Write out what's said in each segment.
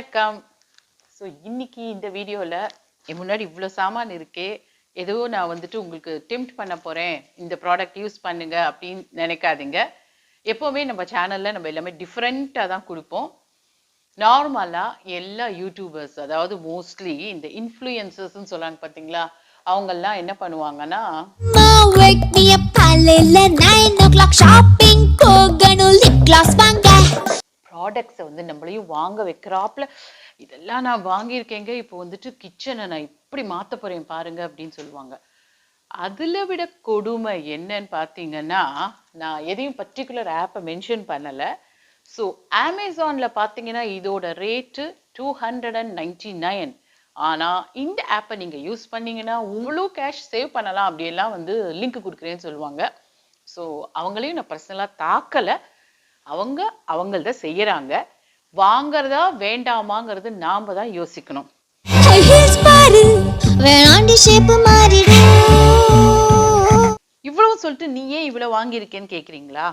வணக்கம். ஸோ இன்னைக்கு இந்த வீடியோவில் என் முன்னாடி இவ்வளோ சாமான் இருக்கே, ஏதோ நான் வந்துட்டு உங்களுக்கு டெம்ப்ட் பண்ண போகிறேன், இந்த ப்ராடக்ட் யூஸ் பண்ணுங்க அப்படின்னு நினைக்காதீங்க. எப்போவுமே நம்ம சேனலில் நம்ம எல்லாமே டிஃப்ரெண்ட்டாக தான் கொடுப்போம். நார்மலாக எல்லா யூடியூபர்ஸ், அதாவது மோஸ்ட்லி இந்த இன்ஃப்ளூயன்சர்ஸ்ன்னு சொல்கிறாங்க பார்த்தீங்களா, அவங்கெல்லாம் என்ன பண்ணுவாங்கன்னா, ப்ராடக்ட்ஸை வந்து நம்மளையும் வாங்க வைக்கிறாப்புல, இதெல்லாம் நான் வாங்கியிருக்கேங்க, இப்போ வந்துட்டு கிச்சனை நான் இப்படி மாற்ற போகிறேன் பாருங்க அப்படின்னு சொல்லுவாங்க. அதில் விட கொடுமை என்னன்னு பார்த்தீங்கன்னா, நான் எதையும் பர்டிகுலர் ஆப்பை மென்ஷன் பண்ணலை. ஸோ அமேசானில் பார்த்தீங்கன்னா இதோட ரேட்டு 299. ஆனால் இந்த ஆப்பை நீங்கள் யூஸ் பண்ணீங்கன்னா இவ்வளோ கேஷ் சேவ் பண்ணலாம், அப்படியெல்லாம் வந்து லிங்க் கொடுக்குறேன்னு சொல்லுவாங்க. ஸோ அவங்களையும் நான் பர்சனலாக தாக்கலை, அவங்கள்த செய்யறாங்க. வாங்கறதா வேண்டாமாங்கிறது நாம தான் யோசிக்கணும். இவ்வளவு சொல்லிட்டு நீ ஏன் இவ்வளவு வாங்கியிருக்கேன்னு கேக்குறீங்களா?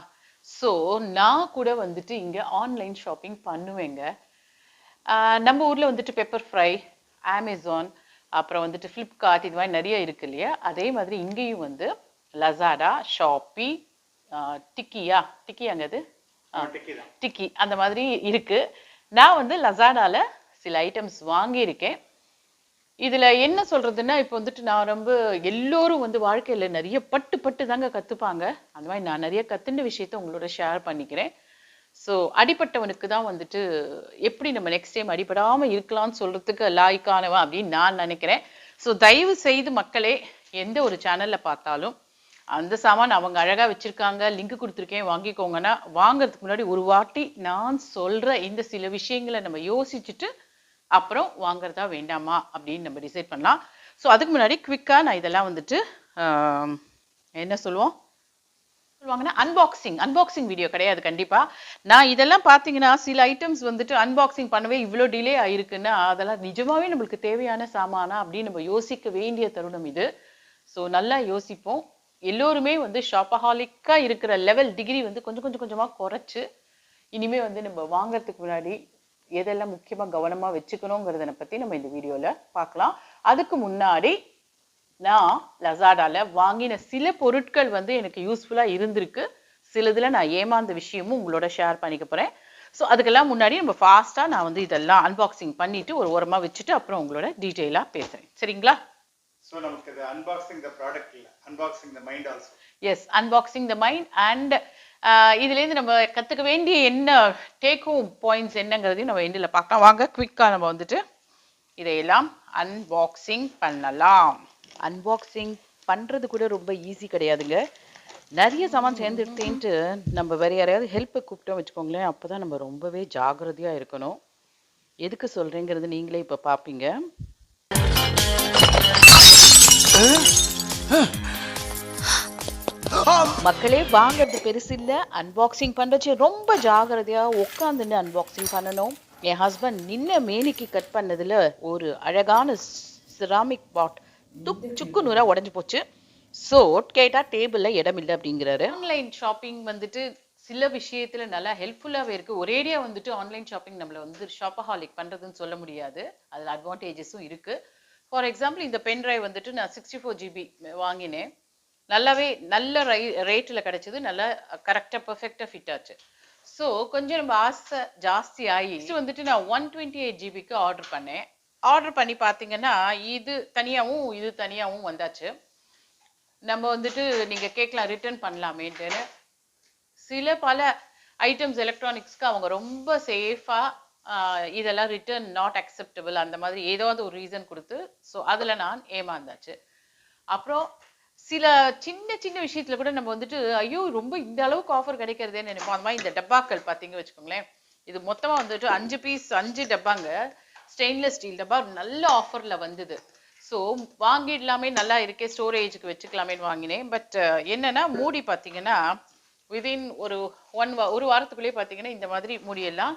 ஸோ நான் கூட வந்துட்டு இங்க ஆன்லைன் ஷாப்பிங் பண்ணுவேங்க. நம்ம ஊர்ல வந்துட்டு பெப்பர் ஃப்ரை, அமேசான், அப்புறம் வந்துட்டு ஃப்ளிப்கார்ட், இது மாதிரி நிறைய இருக்கு இல்லையா? அதே மாதிரி இங்கேயும் வந்து லசாடா, ஷாப்பி, டிக்கியாங்கிறது டிக்கி, அந்த மாதிரி இருக்கு. நான் வந்து லசாடால சில ஐட்டம்ஸ் வாங்கியிருக்கேன். இதுல என்ன சொல்றதுன்னா, இப்போ வந்துட்டு நான் ரொம்ப எல்லோரும் வந்து வாழ்க்கையில நிறைய பட்டு தாங்க கத்துப்பாங்க. அந்த மாதிரி நான் நிறைய கத்துண்ட விஷயத்த உங்களோட ஷேர் பண்ணிக்கிறேன். ஸோ அடிப்பட்டவனுக்கு தான் வந்துட்டு எப்படி நம்ம நெக்ஸ்ட் டைம் அடிபடாம இருக்கலாம்னு சொல்றதுக்கு லாய்க்கானவன் அப்படின்னு நான் நினைக்கிறேன். ஸோ தயவு செய்து மக்களே, எந்த ஒரு சேனல்ல பார்த்தாலும் அந்த சாமான் அவங்க அழகா வச்சிருக்காங்க, லிங்க் கொடுத்துருக்கேன் வாங்கிக்கோங்கன்னா, வாங்கறதுக்கு முன்னாடி ஒரு வாட்டி நான் சொல்ற இந்த சில விஷயங்களை நம்ம யோசிச்சுட்டு அப்புறம் வாங்குறதா வேண்டாமா அப்படின்னு நம்ம டிசைட் பண்ணலாம். ஸோ அதுக்கு முன்னாடி குவிக்கா நான் இதெல்லாம் வந்துட்டு என்ன சொல்லுவாங்கன்னா அன்பாக்சிங் வீடியோ கிடையாது கண்டிப்பா. நான் இதெல்லாம் பார்த்தீங்கன்னா சில ஐட்டம்ஸ் வந்துட்டு அன்பாக்சிங் பண்ணவே இவ்வளோ டிலே ஆயிருக்குன்னா அதெல்லாம் நிஜமாவே நம்மளுக்கு தேவையான சாமானா அப்படின்னு நம்ம யோசிக்க வேண்டிய தருணம் இது. ஸோ நல்லா யோசிப்போம். எல்லோருமே வந்து ஷாப்பஹாலிக்கா இருக்கிற லெவல் டிகிரி வந்து கொஞ்சமா குறைச்சு இனிமே வந்து நம்ம வாங்கறதுக்கு முன்னாடி எதெல்லாம் முக்கியமா கவனமா வச்சுக்கணுங்கிறத பத்தி நம்ம இந்த வீடியோல பார்க்கலாம். அதுக்கு முன்னாடி நான் லசாடால வாங்கின சில பொருட்கள் வந்து எனக்கு யூஸ்ஃபுல்லா இருந்திருக்கு, சிலதுல நான் ஏமாந்த விஷயமும் உங்களோட ஷேர் பண்ணிக்க போறேன். ஸோ அதுக்கெல்லாம் முன்னாடி நம்ம ஃபாஸ்டா நான் வந்து இதெல்லாம் அன்பாக்சிங் பண்ணிட்டு ஒரு ஓரமா வச்சுட்டு அப்புறம் உங்களோட டீட்டெயிலா பேசுறேன். சரிங்களா? So நமக்கு இது unboxing the product இல்ல, unboxing the mind also. Yes, unboxing the mind and இதுலேருந்து நம்ம கற்றுக்க வேண்டிய என்ன டேக் ஹோம் பாயிண்ட்ஸ் என்னங்கிறதையும் நம்ம எண்டில் பார்க்கலாம். வாங்க குவிக்காக நம்ம வந்துட்டு இதையெல்லாம் அன்பாக்சிங் பண்ணலாம். அன்பாக்சிங் பண்ணுறது கூட ரொம்ப ஈஸி கிடையாதுங்க. நிறைய சாமான் சேர்ந்துட்டேன்ட்டு நம்ம வேற யாரையாவது ஹெல்ப்பை கூப்பிட்டோம் வச்சுக்கோங்களேன், அப்போ தான் நம்ம ரொம்பவே ஜாகிரதையாக இருக்கணும். எதுக்கு சொல்கிறேங்கிறது நீங்களே இப்போ பார்ப்பீங்க. மக்களே, வாங்கிறது பெருசு இல்ல, அன்பாக்சிங் பண்றச்சு ரொம்ப ஜாகிரதையா உட்காந்துன்னு அன்பாக்சிங் பண்ணணும். என் ஹஸ்பண்ட் நின்ன மேனிக்கு கட் பண்ணதுல ஒரு அழகான சிராமிக் பாட் சுக்கு நூறா உடஞ்சு போச்சு. ஸோ கேட்டா டேபிள்ல இடம் இல்லை அப்படிங்கிறாரு. ஆன்லைன் ஷாப்பிங் வந்துட்டு சில விஷயத்துல நல்லா ஹெல்ப்ஃபுல்லாவே இருக்கு. ஒரேடியா வந்துட்டு ஆன்லைன் ஷாப்பிங் நம்மள வந்து ஷாப்பஹாலிக் பண்றதுன்னு சொல்ல முடியாது, அதுல அட்வான்டேஜஸும் இருக்கு. ஃபார் எக்ஸாம்பிள், இந்த பென் டிரைவ் வந்துட்டு நான் 64 GB வாங்கினேன். நல்லாவே நல்ல ரேட்டில் கிடைச்சது, நல்லா கரெக்டாக பர்ஃபெக்டாக ஃபிட் ஆச்சு. ஸோ கொஞ்சம் நம்ம ஆசை ஜாஸ்தி ஆகி வந்துட்டு நான் 128 GBக்கு ஆர்டர் பண்ணேன். ஆர்டர் பண்ணி பார்த்தீங்கன்னா இது தனியாகவும் வந்தாச்சு. நம்ம வந்துட்டு நீங்கள் கேட்கலாம் ரிட்டர்ன் பண்ணலாமேன்ட்டுன்னு. பல ஐட்டம்ஸ் எலக்ட்ரானிக்ஸ்க்கு அவங்க ரொம்ப சேஃபாக இதெல்லாம் ரிட்டர்ன் நாட் அக்செப்டபிள் அந்த மாதிரி ஏதாவது ஒரு ரீசன் கொடுத்து, ஸோ அதில் நான் ஏமாந்தாச்சு. அப்புறம் சில சின்ன விஷயத்துல கூட நம்ம வந்துட்டு ஐயோ ரொம்ப இந்த அளவுக்கு ஆஃபர் கிடைக்கிறதேன்னு நினைப்போம். அந்த மாதிரி இந்த டப்பாக்கள் பார்த்தீங்க வச்சுக்கோங்களேன், இது மொத்தமாக வந்துட்டு 5 டப்பாங்க, ஸ்டெயின்லெஸ் ஸ்டீல் டப்பா, நல்ல ஆஃபரில் வந்தது. ஸோ வாங்கிடலாமே, நல்லா இருக்கே, ஸ்டோரேஜுக்கு வச்சுக்கலாமேன்னு வாங்கினேன். பட் என்னன்னா மூடி பார்த்தீங்கன்னா விதின் ஒரு வாரத்துக்குள்ளேயே பார்த்தீங்கன்னா இந்த மாதிரி மூடியெல்லாம்,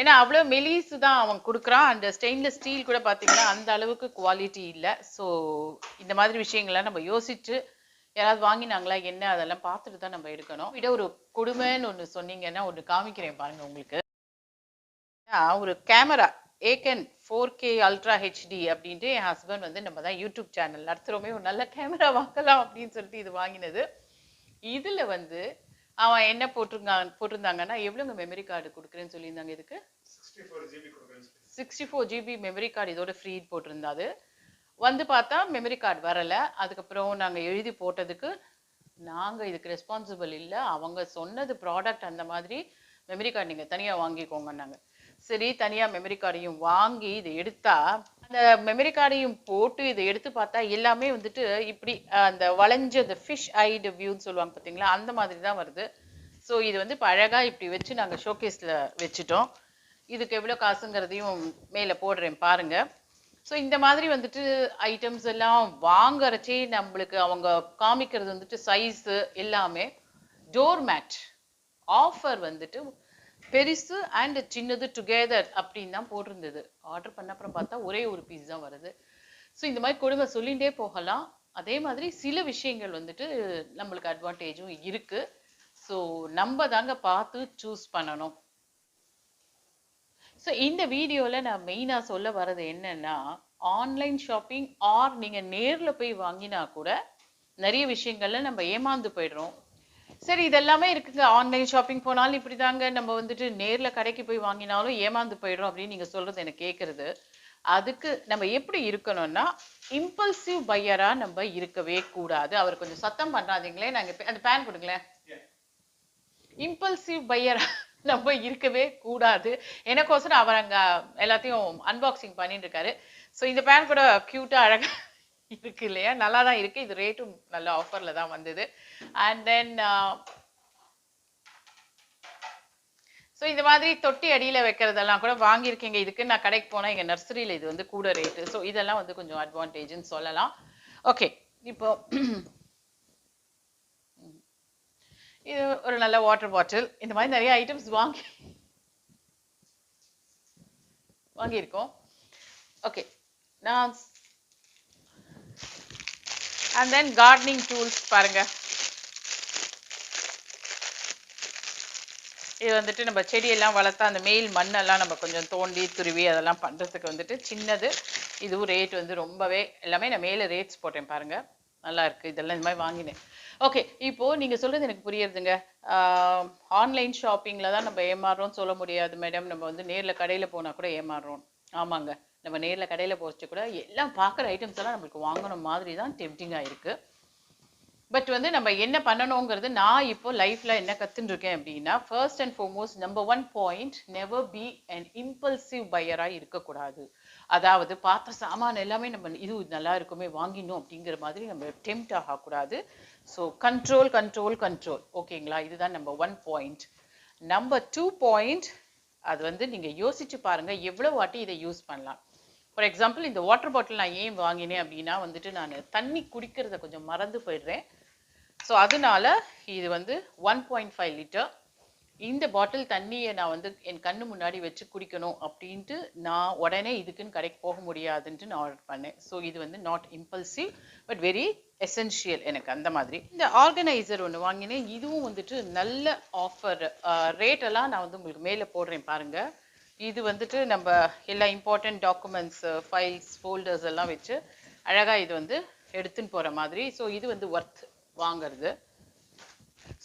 ஏன்னா அவ்வளோ மெலிசு தான் அவன் கொடுக்குறான். அண்ட் ஸ்டெயின்லெஸ் ஸ்டீல் கூட பார்த்தீங்கன்னா அந்த அளவுக்கு குவாலிட்டி இல்லை. ஸோ இந்த மாதிரி விஷயங்கள்லாம் நம்ம யோசிச்சு யாராவது வாங்கினாங்களா என்ன அதெல்லாம் பார்த்துட்டு தான் நம்ம எடுக்கணும். விட ஒரு கொடுமைன்னு ஒன்று சொன்னீங்கன்னா ஒன்று காமிக்கிறேன் பாருங்க உங்களுக்கு. ஒரு கேமரா ஏகன் 4K அல்ட்ரா ஹெச்டி அப்படின்ட்டு என் ஹஸ்பண்ட் வந்து நம்ம தான் யூடியூப் சேனல் நடத்துகிறோமே ஒரு நல்ல கேமரா வாங்கலாம் அப்படின்னு சொல்லிட்டு இது வாங்கினது. இதில் வந்து அவன் என்ன போட்டிருந்தாங்கன்னா எவ்வளோங்க மெமரி கார்டு கொடுக்குறேன்னு சொல்லியிருந்தாங்க இதுக்கு 64 GB மெமரி கார்டு இதோட ஃப்ரீ போட்டிருந்தாது. வந்து பார்த்தா மெமரி கார்டு வரலை. அதுக்கப்புறம் நாங்கள் எழுதி போட்டதுக்கு நாங்கள் இதுக்கு ரெஸ்பான்சிபிள் இல்லை, அவங்க சொன்னது ப்ராடக்ட் அந்த மாதிரி, மெமரி கார்டு நீங்கள் தனியாக வாங்கிக்கோங்கன்னாங்க. சரி தனியாக மெமரி கார்டையும் வாங்கி இதை எடுத்தா அந்த மெமரி கார்டையும் போட்டு இதை எடுத்து பார்த்தா எல்லாமே வந்துட்டு இப்படி அந்த வளைஞ்ச அந்த ஃபிஷ் ஐடு வியூன்னு சொல்லுவாங்க பார்த்தீங்களா, அந்த மாதிரி தான் வருது. ஸோ இது வந்து இப்போ அழகாக இப்படி வச்சு நாங்கள் ஷோகேஸில் வச்சுட்டோம். இதுக்கு எவ்வளோ காசுங்கிறதையும் மேலே போடுறேன் பாருங்க. ஸோ இந்த மாதிரி வந்துட்டு ஐட்டம்ஸ் எல்லாம் வாங்குறச்சே நம்மளுக்கு அவங்க காமிக்கிறது வந்துட்டு சைஸு எல்லாமே. டோர் மேட் ஆஃபர் வந்துட்டு பெருசு அண்ட் சின்னது டுகெதர் அப்படின்னு தான் போட்டிருந்தது. ஆர்டர் பண்ண அப்புறம் பார்த்தா ஒரே ஒரு பீஸ் தான் வருது. ஸோ இந்த மாதிரி கொடுமை சொல்லிகிட்டே போகலாம். அதே மாதிரி சில விஷயங்கள் வந்துட்டு நம்மளுக்கு அட்வான்டேஜும் இருக்கு. ஸோ நம்ம தாங்க பார்த்து சூஸ் பண்ணணும். ஸோ இந்த வீடியோவில் நான் மெயினாக சொல்ல வர்றது என்னன்னா, ஆன்லைன் ஷாப்பிங் ஆர் நீங்கள் நேரில் போய் வாங்கினா கூட நிறைய விஷயங்கள்ல நம்ம ஏமாந்து போயிடுறோம். சரி இதெல்லாமே இருக்குங்க, ஆன்லைன் ஷாப்பிங் போனாலும் இப்படி தாங்க, நம்ம வந்துட்டு நேரில் கடைக்கு போய் வாங்கினாலும் ஏமாந்து போயிடுறோம் அப்படின்னு நீங்கள் சொல்கிறது எனக்கு கேட்குறது. அதுக்கு நம்ம எப்படி இருக்கணும்னா, இம்பல்சிவ் பையராக நம்ம இருக்கவே கூடாது. அவர் கொஞ்சம் சத்தம் பண்ணுறாதீங்களே, நாங்கள் அந்த பேன் கொடுங்களேன். இம்பல்சிவ் பையரா நம்ம இருக்கவே கூடாது. எனக்கோசரம் அவர் அங்க எல்லாத்தையும் அன்பாக்சிங் பண்ணிட்டு இருக்காரு. ஸோ இந்த பேன் கூட கியூட்டா அழகா இருக்கு இல்லையா, நல்லா தான் இருக்கு. இது ரேட்டும் நல்ல ஆஃபர்ல தான் வந்தது. அண்ட் தென் ஸோ இந்த மாதிரி தொட்டி அடியில் வைக்கிறதெல்லாம் கூட வாங்கியிருக்கீங்க. இதுக்கு நான் கடைக்கு போனால் எங்கள் நர்சரியில் இது வந்து கூட ரேட்டு. ஸோ இதெல்லாம் வந்து கொஞ்சம் அட்வான்டேஜ்னு சொல்லலாம். ஓகே, இப்போ இது ஒரு நல்ல வாட்டர் பாட்டில். இந்த மாதிரி நிறைய ஐட்டம்ஸ் வாங்கியிருக்கோம். ஓகே, நான் அண்ட் தென் கார்டனிங் டூல்ஸ் பாருங்க. இது வந்துட்டு நம்ம செடியெல்லாம் வளர்த்தா அந்த மேல் மண்ணெல்லாம் நம்ம கொஞ்சம் தோண்டி துருவி அதெல்லாம் பண்ணுறதுக்கு வந்துட்டு சின்னது. இதுவும் ரேட் வந்து ரொம்பவே எல்லாமே நான் மேலே ரேட்ஸ் போட்டேன் பாருங்க, நல்லா இருக்கு. இதெல்லாம் இந்த மாதிரி வாங்கினேன். ஓகே, இப்போ நீங்க சொல்றது எனக்கு புரியுதுங்க. ஆன்லைன் ஷாப்பிங்ல தான் நம்ம ஏமாறுறோம் சொல்ல முடியாது மேடம். நம்ம வந்து நேர்ல கடையில போனா கூட ஏமாறுறோம். ஆமாங்க, நம்ம நேர்ல கடையில போச்சு கூட எல்லாம் பார்க்குற ஐட்டம்ஸ் எல்லாம் நம்மளுக்கு வாங்கணும் மாதிரி தான் டெம்டிங்கா இருக்கு. பட் வந்து நம்ம என்ன பண்ணணுங்கிறது நான் இப்போ லைஃப்ல என்ன கத்துட்டு இருக்கேன் அப்படின்னா, first and foremost number 1 point, never be an impulsive பையரா இருக்கக்கூடாது. அதாவது பார்த்த சாமான் எல்லாமே நம்ம இது நல்லா இருக்குமே வாங்கினோம் அப்படிங்கிற மாதிரி நம்ம டெம்ட் ஆகக்கூடாது. So control control control. ஓகேங்களா, இதுதான் நம்பர் 1 பாயிண்ட். நம்பர் 2 பாயிண்ட், அது வந்து நீங்க யோசிச்சு பாருங்க எவ்வளவு வாட்டி இதை யூஸ் பண்ணலாம். ஃபார் எக்ஸாம்பிள் இந்த வாட்டர் பாட்டில் நான் ஏன் வாங்கினேன் அப்படின்னா வந்துட்டு நான் தண்ணி குடிக்கிறத கொஞ்சம் மறந்து போயிடுறேன். ஸோ அதனால இது வந்து 1.5 லிட்டர். இந்த பாட்டில் தண்ணியை நான் வந்து என் கண்ணு முன்னாடி வச்சு குடிக்கணும் அப்படின்ட்டு நான் உடனே இதுக்குன்னு கடைக்கு போக முடியாதுன்ட்டு நான் ஆர்டர் பண்ணேன். ஸோ இது வந்து not impulsive but very essential எனக்கு அந்த மாதிரி. இந்த ஆர்கனைசர் ஒன்று வாங்கினேன். இதுவும் வந்துட்டு நல்ல ஆஃபர். ரேட் எல்லாம் நான் வந்து உங்களுக்கு மேலே போடுறேன் பாருங்க. இது வந்துட்டு நம்ம எல்லா இம்பார்ட்டன்ட் டாக்குமெண்ட்ஸ், ஃபைல்ஸ், ஃபோல்டர்ஸ் எல்லாம் வச்சு அழகா இது வந்து எடுத்துன்னு போற மாதிரி. ஸோ இது வந்து ஒர்த் வாங்குறது.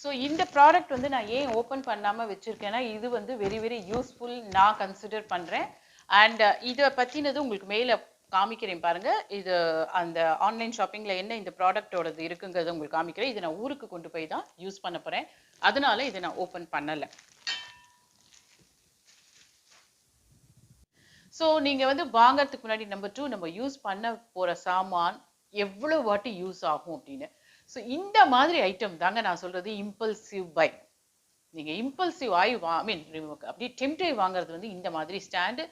ஸோ இந்த ப்ராடக்ட் வந்து நான் ஏன் ஓப்பன் பண்ணாமல் வச்சுருக்கேன்னா, இது வந்து வெரி வெரி யூஸ்ஃபுல் நான் கன்சிடர் பண்ணுறேன். அண்ட் இதை பற்றினது உங்களுக்கு மேலே காமிக்கிறேன் பாருங்க. இது அந்த ஆன்லைன் ஷாப்பிங்கில் என்ன இந்த ப்ராடக்டோடது இருக்குங்கிறத உங்களுக்கு காமிக்கிறேன். இதை நான் ஊருக்கு கொண்டு போய் தான் யூஸ் பண்ண போகிறேன், அதனால இதை நான் ஓப்பன் பண்ணலை. ஸோ நீங்கள் வந்து வாங்கறதுக்கு முன்னாடி நம்பர் 2, நம்ம யூஸ் பண்ண போகிற சாமான் எவ்வளோ வாட்டி யூஸ் ஆகும் அப்படின்னு. ஸோ இந்த மாதிரி ஐட்டம் தாங்க நான் சொல்றது இம்பல்சிவ் பை. நீங்க இம்பல்சிவ் ஆகி அப்படியே டெம்ப்ட் ஆகி வாங்குறது வந்து இந்த மாதிரி ஸ்டாண்டு.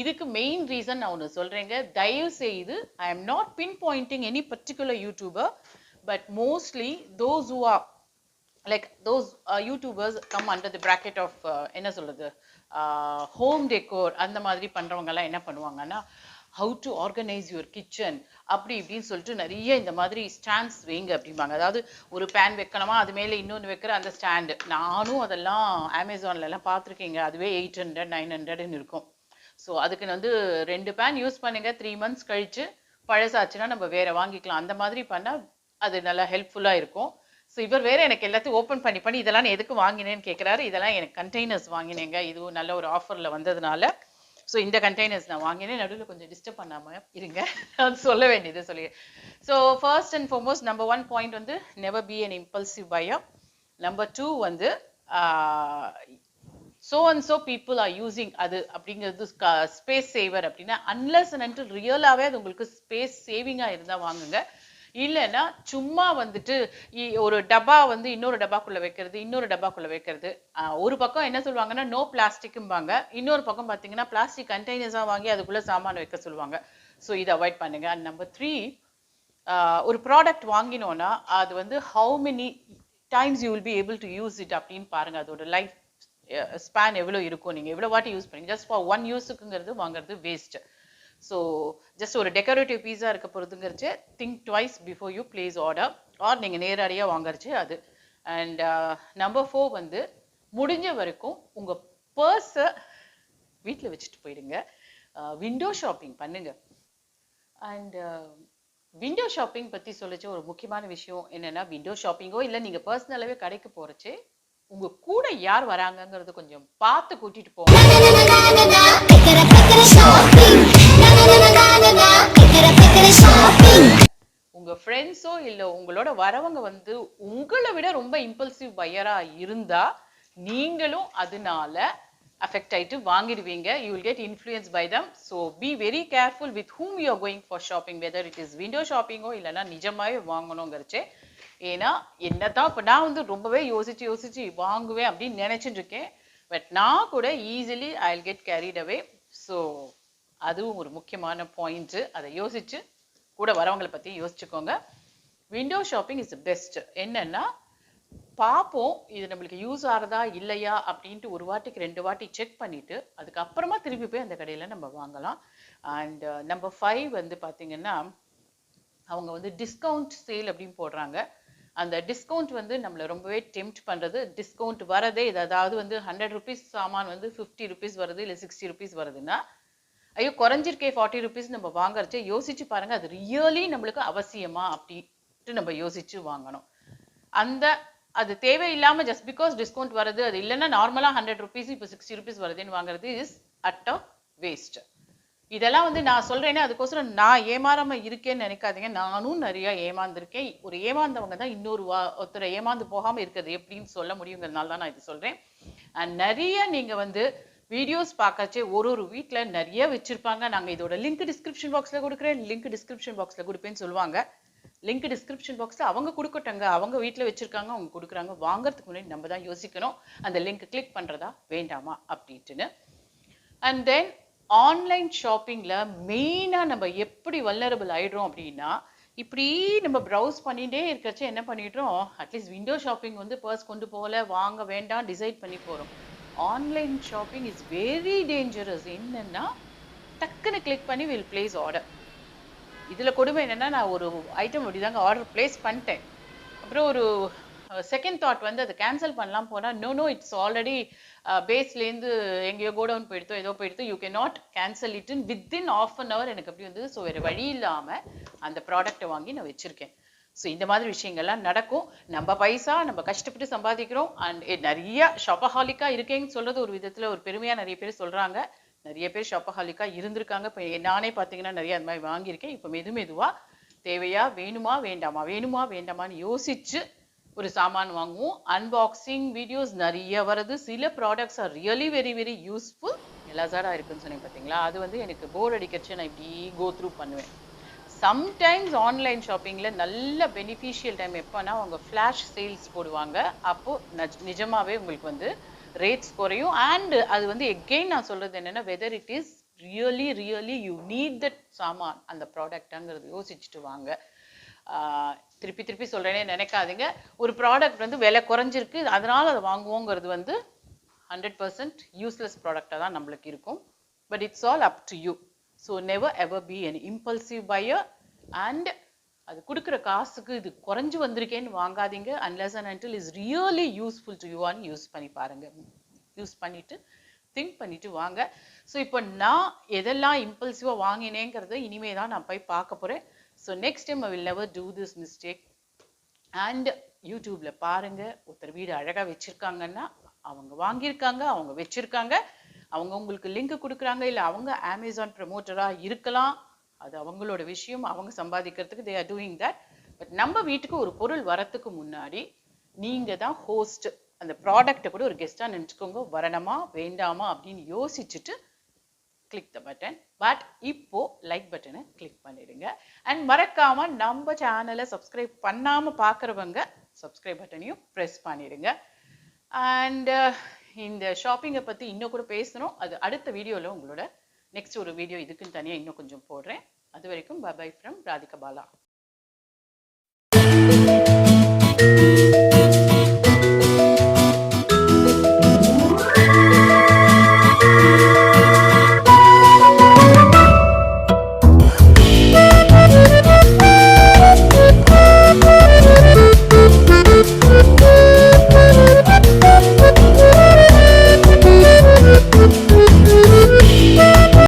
இதுக்கு மெயின் ரீசன் நான் ஒன்று சொல்றேங்க. தயவு செய்து, I am not pinpointing any particular YouTuber, but mostly those who are like those YouTubers come under the bracket of என்ன சொல்றது, ஹோம் டெக்கோர் அந்த மாதிரி பண்றவங்க எல்லாம் என்ன பண்ணுவாங்கன்னா, how to organise your kitchen அப்படி இப்படின்னு சொல்லிட்டு நிறைய இந்த மாதிரி ஸ்டாண்ட்ஸ் வைங்க அப்படிம்பாங்க. அதாவது ஒரு பேன் வைக்கணுமா, அது மேலே இன்னொன்று வைக்கிற அந்த ஸ்டாண்டு. நானும் அதெல்லாம் அமேசான்லலாம் பார்த்துருக்கேங்க. அதுவே 800 900ன்னு இருக்கும். ஸோ அதுக்கு வந்து 2 பேன் யூஸ் பண்ணுங்க, 3 மந்த்ஸ் கழிச்சு பழசாச்சுன்னா நம்ம வேற வாங்கிக்கலாம். அந்த மாதிரி பண்ணால் அது நல்லா ஹெல்ப்ஃபுல்லாக இருக்கும். ஸோ இவர் வேற எனக்கு எல்லாத்தையும் ஓப்பன் பண்ணி இதெல்லாம் நான் எதுக்கு வாங்கினேன்னு கேட்குறாரு. இதெல்லாம் எனக்கு கண்டெய்னர்ஸ் வாங்கினேங்க, இதுவும் நல்ல ஒரு ஆஃபரில் வந்ததுனால. ஸோ இந்த கண்டெய்னர்ஸ் நான் வாங்கினேன். நடுவில் கொஞ்சம் டிஸ்டர்ப் பண்ணாமல் இருங்க, அது சொல்ல வேண்டியது சொல்லி. So first and foremost number 1 point வந்து never be an impulsive buyer. Number 2 வந்து so and so people are using அது அப்படிங்கிறது ஸ்பேஸ் சேவர் அப்படின்னா அன்லெஸ் அண்ட் ரியலாகவே அது உங்களுக்கு ஸ்பேஸ் சேவிங்காக இருந்தால் வாங்குங்க. இல்லைன்னா சும்மா வந்துட்டு ஒரு டப்பா வந்து இன்னொரு டப்பாக்குள்ள வைக்கிறது, இன்னொரு டப்பாக்குள்ள வைக்கிறது. ஒரு பக்கம் என்ன சொல்லுவாங்கன்னா நோ பிளாஸ்டிக்கும்பாங்க, இன்னொரு பக்கம் பார்த்தீங்கன்னா பிளாஸ்டிக் கண்டெய்னர்ஸாக வாங்கி அதுக்குள்ள சாமான் வைக்க சொல்லுவாங்க. ஸோ இதை அவாய்ட் பண்ணுங்க. அண்ட் நம்பர் 3, ஒரு ப்ராடக்ட் வாங்கினோன்னா அது வந்து how many times you will be able to use it அப்படின்னு பாருங்க. அதோட லைஃப் ஸ்பேன் எவ்வளோ இருக்கும், நீங்கள் எவ்வளோ வாட்டி யூஸ் பண்ணீங்க. ஜஸ்ட் ஃபார் 1 யூஸுக்குங்கிறது வாங்குறது வேஸ்ட். ஸோ ஜஸ்ட் ஒரு டெக்கரேட்டிவ் பீஸா இருக்க போகிறதுங்கிறச்சு think twice before you place order, or நீங்கள் நேரடியாக வாங்குறச்சு அது. அண்ட் நம்பர் 4 வந்து முடிஞ்ச வரைக்கும் உங்கள் பர்ஸை வீட்டில் வச்சுட்டு போயிடுங்க. விண்டோ ஷாப்பிங் பண்ணுங்க. அண்ட் விண்டோ ஷாப்பிங் பற்றி சொல்லிச்சு ஒரு முக்கியமான விஷயம் என்னென்னா, விண்டோ ஷாப்பிங்கோ இல்லை நீங்கள் பர்சனலாகவே கடைக்கு போகிறச்சு உங்க கூட யார் வராங்கங்கிறது கொஞ்சம் பார்த்து கூட்டிட்டு போங்க. உங்க ஃப்ரெண்ட்ஸோ இல்ல உங்களோட வரவங்க வந்து உங்களை விட ரொம்ப இம்பல்சிவ் பையரா இருந்தா நீங்களும் அதனால அஃபெக்ட் ஆயிட்டு வாங்கிடுவீங்க. You will get influence by them. So be very careful with whom you are going for shopping, whether it is window ஷாப்பிங்கோ இல்லைன்னா நிஜமாவே வாங்கணுங்கிறச்சே. ஏன்னா என்னதான் இப்போ நான் வந்து ரொம்பவே யோசிச்சு வாங்குவேன் அப்படின்னு நினைச்சிட்டு இருக்கேன். பட் நான் கூட easily I will get carried away. So அதுவும் ஒரு முக்கியமான பாயிண்ட்டு. அதை யோசிச்சு கூட வரவங்களை பற்றி யோசிச்சுக்கோங்க. Window shopping is the best. என்னன்னா பார்ப்போம் இது நம்மளுக்கு யூஸ் ஆகிறதா இல்லையா அப்படின்ட்டு ஒரு வாட்டிக்கு 2 வாட்டி செக் பண்ணிட்டு அதுக்கப்புறமா திருப்பி போய் அந்த கடையில் நம்ம வாங்கலாம். அண்ட் நம்பர் 5 வந்து பார்த்தீங்கன்னா அவங்க வந்து டிஸ்கவுண்ட் சேல் அப்படின்னு போடுறாங்க. அந்த டிஸ்கவுண்ட் வந்து நம்மளை ரொம்பவே டெம்ப்ட் பண்ணுறது. டிஸ்கவுண்ட் வரதே அதாவது வந்து 100 ருபீஸ் சாமான் வந்து 50 ருபீஸ் வருது இல்லை 60 ருபீஸ் வருதுன்னா, ஐயோ குறைஞ்சிருக்கே 40 ருபீஸ் நம்ம வாங்குறச்சே யோசிச்சு பாருங்க, அது ரியலி நம்மளுக்கு அவசியமா அப்படின்ட்டு நம்ம யோசிச்சு வாங்கணும். அது தேவையில்லாம ஜஸ்ட் பிகாஸ் டிஸ்கவுண்ட் வருது, அது இல்லைன்னா நார்மலா 100 ருபீஸ் இப்போ 60 ருபீஸ் வருதுன்னு வாங்குறது இஸ் அட் அ வேஸ்ட். இதெல்லாம் வந்து நான் சொல்றேன்னா அதுக்கோசரம் நான் ஏமாறாம இருக்கேன்னு நினைக்காதீங்க. நானும் நிறைய ஏமாந்துருக்கேன். ஒரு ஏமாந்தவங்க தான் ஒருத்தரை ஏமாந்து போகாம இருக்கிறது எப்படின்னு சொல்ல முடியுங்கிறதுனால தான் நான் இது சொல்றேன். அண்ட் நிறைய நீங்க வந்து வீடியோஸ் பார்க்கச்சே ஒரு வீட்டில் நிறைய வச்சிருப்பாங்க. நாங்கள் இதோட லிங்க் டிஸ்கிரிப்ஷன் பாக்ஸில் கொடுக்குறேன், லிங்க் டிஸ்கிரிப்ஷன் பாக்ஸில் கொடுப்பேன்னு சொல்லுவாங்க. லிங்க் டிஸ்கிரிப்ஷன் பாக்ஸில் அவங்க கொடுக்கட்டங்க, அவங்க வீட்டில் வச்சிருக்காங்க, அவங்க கொடுக்குறாங்க. வாங்குறதுக்கு முன்னாடி நம்ம தான் யோசிக்கணும் அந்த லிங்க் கிளிக் பண்ணுறதா வேண்டாமா அப்படின்ட்டுன்னு. அண்ட் தென் ஆன்லைன் ஷாப்பிங்கில் மெயினாக நம்ம எப்படி வல்னரபிள் ஆகிடுறோம் அப்படின்னா, இப்படி நம்ம ப்ரௌஸ் பண்ணிகிட்டே இருக்கிறச்ச என்ன பண்ணிடுறோம், அட்லீஸ்ட் விண்டோ ஷாப்பிங் வந்து பர்ஸ் கொண்டு போகல, வாங்க வேண்டாம் டிசைட் பண்ணி போகிறோம். Online shopping is very dangerous. என்னன்னா டக்குன்னு கிளிக் பண்ணி வில் பிளேஸ் ஆர்டர். இதில் கொடுமை என்னென்னா, நான் ஒரு ஐட்டம் அப்படிதாங்க ஆர்டர் பிளேஸ் பண்ணிட்டேன். அப்புறம் ஒரு செகண்ட் தாட் வந்து அதை கேன்சல் பண்ணலாம் போனால், நோ இட்ஸ் ஆல்ரெடி பேஸ்லேருந்து எங்கேயோ கோடவுன் போயிடுத்தோ ஏதோ போயிடுத்தோ, you can not cancel it in within ½ an hour. எனக்கு அப்படி வந்தது. ஸோ வேறு வழி இல்லாமல் அந்த ப்ராடக்டை வாங்கி நான் வச்சுருக்கேன். ஸோ இந்த மாதிரி விஷயங்கள்லாம் நடக்கும். நம்ம பைசா நம்ம கஷ்டப்பட்டு சம்பாதிக்கிறோம். அண்ட் நிறைய ஷாப்பஹாலிக்காக இருக்கேன்னு சொல்கிறது ஒரு விதத்தில் ஒரு பெருமையாக நிறைய பேர் சொல்கிறாங்க. நிறைய பேர் ஷாப்பஹாலிக்காக இருந்திருக்காங்க. இப்போ நானே பார்த்தீங்கன்னா நிறைய அந்த மாதிரி வாங்கியிருக்கேன். இப்போ மெதுவாக தேவையா, வேணுமா வேண்டாமான்னு யோசிச்சு ஒரு சாமான் வாங்குவோம். அன்பாக்சிங் வீடியோஸ் நிறைய வருது. சில products are really very very useful. Lazada இருக்குன்னு சொன்னேன் பார்த்தீங்களா, அது வந்து எனக்கு போர் அடிக்கச்சு நான் இப்படி கோ த்ரூ பண்ணுவேன். சம்டைம்ஸ் ஆன்லைன் ஷாப்பிங்கில் நல்ல பெனிஃபிஷியல் டைம் எப்போனா அவங்க ஃப்ளாஷ் சேல்ஸ் போடுவாங்க. அப்போது நிஜமாகவே உங்களுக்கு வந்து ரேட்ஸ் குறையும். அண்ட் அது வந்து எகெயின் நான் சொல்கிறது என்னென்னா, weather it is really you need that சாமான் அந்த ப்ராடக்டாங்கிறது யோசிச்சுட்டு வாங்க. திருப்பி சொல்கிறேனே நினைக்காதீங்க. ஒரு ப்ராடக்ட் வந்து விலை குறைஞ்சிருக்கு அதனால் அதை வாங்குவோங்கிறது வந்து 100% யூஸ்லெஸ் ப்ராடக்டாக தான் நம்மளுக்கு இருக்கும். But it's all up to you. So never ever be an impulsive buyer. And அது கொடுக்குற காசுக்கு இது குறைஞ்சு வந்திருக்கேன்னு வாங்காதீங்க. unless and until is really useful to you and use பண்ணி பாருங்க. யூஸ் பண்ணிட்டு திங்க் பண்ணிட்டு வாங்க. ஸோ இப்போ நான் எதெல்லாம் இம்பல்சிவாக வாங்கினேங்கிறத இனிமே தான் நான் போய் பார்க்க போகிறேன். So next time I will never do this mistake. And யூடியூப்ல பாருங்க, ஒருத்தர் வீடு அழகாக வச்சிருக்காங்கன்னா அவங்க வாங்கியிருக்காங்க, அவங்க வச்சிருக்காங்க, அவங்க உங்களுக்கு லிங்க் கொடுக்குறாங்க, இல்லை அவங்க அமேசான் ப்ரமோட்டராக இருக்கலாம், அது அவங்களோட விஷயம், அவங்க சம்பாதிக்கிறதுக்கு they are doing that. But நம்ம வீட்டுக்கு ஒரு பொருள் வரத்துக்கு முன்னாடி நீங்க தான் ஹோஸ்ட். அந்த ப்ராடக்டை கூட ஒரு கெஸ்டாக நினச்சிக்கோங்க, வரணுமா வேண்டாமா அப்படின்னு யோசிச்சுட்டு கிளிக் த பட்டன். பட் இப்போ லைக் பட்டனை கிளிக் பண்ணிடுங்க. அண்ட் மறக்காம நம்ம சேனலை சப்ஸ்கிரைப் பண்ணாம பார்க்குறவங்க சப்ஸ்கிரைப் பட்டனையும் ப்ரெஸ் பண்ணிடுங்க. அண்ட் இந்த ஷாப்பிங்கை பற்றி இன்னும் கூட பேசணும், அது அடுத்த வீடியோவில் உங்களோட நெக்ஸ்ட் ஒரு வீடியோ இதுக்குன்னு தனியாக இன்னும் கொஞ்சம் போடுறேன். அது வரைக்கும் bye bye from Radhika Bala.